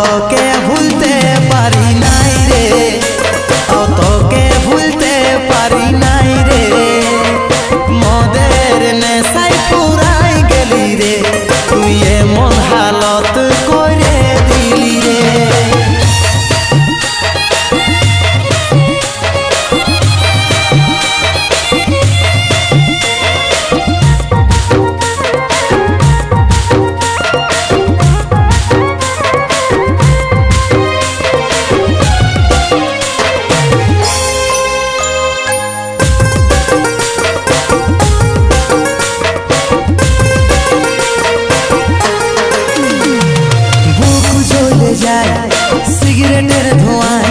তোকে ভুলতে পারি নাই রে, তাও তোকে ভুলতে পারি নাই রে। মদের নেশায় পুরাই গেলি রে, তুই এমন হালত করে দিলি রে। সিগারেটের ধোঁয়ায়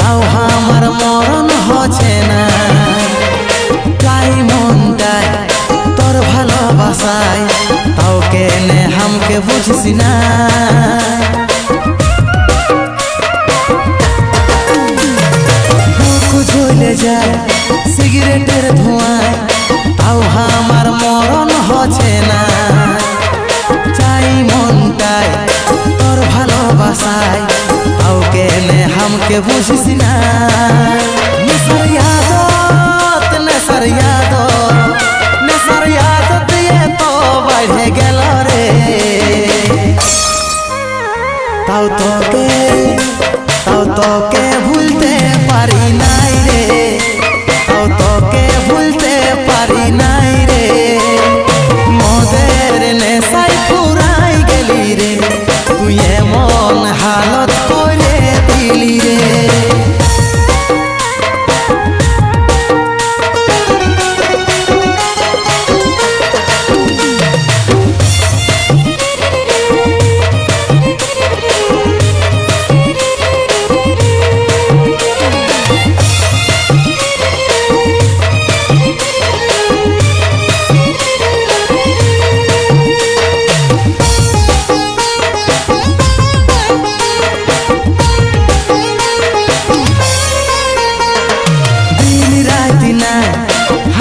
তাও আমার মরণ হচ্ছে না। তাই মনটায় তোর ভালোবাসায়, তাও কেনে হামকে বুঝিস না। বুক জ্বলে যায় সিগারেটের ধোঁয়ায়, তাও আমার মরণ হচ্ছে না। চাই মনটায় তোর ভালোবাসায়, তাও কেনে হামকে বুঝিস না। নেশার ইয়াদত, নেশার ইয়াদত, নেশার ইয়াদত দিয়ে তো বাইরে গেল রে। তাও তোকে ভুলতে পারি নাই রে, তাও তোকে ভুলতে পারি নাই রে। মদের নেশায় পুরাই গেলি রে, তুই এমন হালত করে দিলি রে।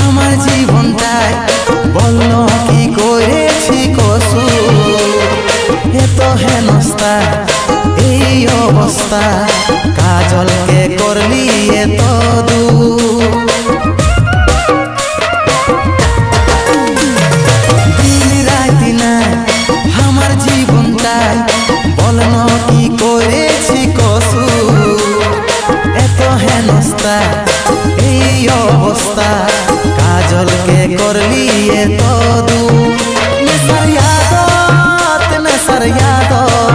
আমার জীবনটায় বলল কি করেছি কসুর, এত হেনস্তা এই অবস্থা, কাজলকে করলি এত দূর। দিন রাতি না আমার জীবনটায় বলল কি করেছি কসুর, এত হেনস্তা এই অবস্থা, কাজলকে করলি এত দূর। নেশার ইয়াদত, নেশার ইয়াদত,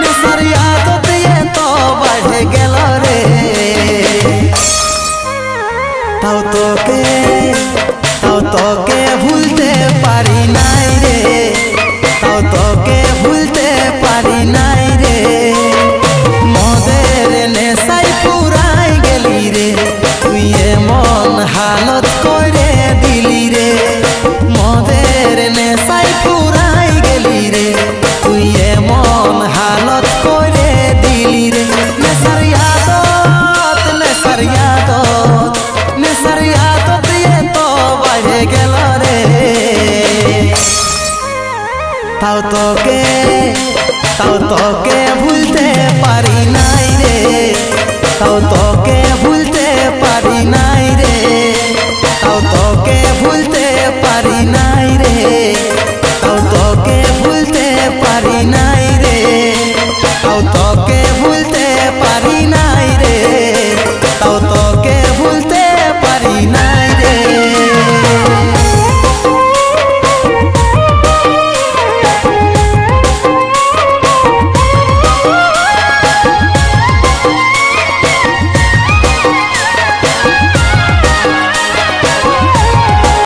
নেশার ইয়াদত এত বাইরে গেল রে। তাও তোকে ভুলতে পারি নাই রে, তাও তোকে ভুলতে পারি নাই রে। মদের নেশায় পুরাই গেলি রে, তুই এমন হালত করে দিলি রে। মদের নেশায় পুরাই গেলি রে, তুই এমন হালত করে দিলি রে। নেশার ইয়াদত, নেশার ইয়াদত, নেশার ইয়াদত দিয়ে তো বাইরে গেল রে। তাও তোকে ভুলতে পারি নাই রে, তাও তোকে ভুলতে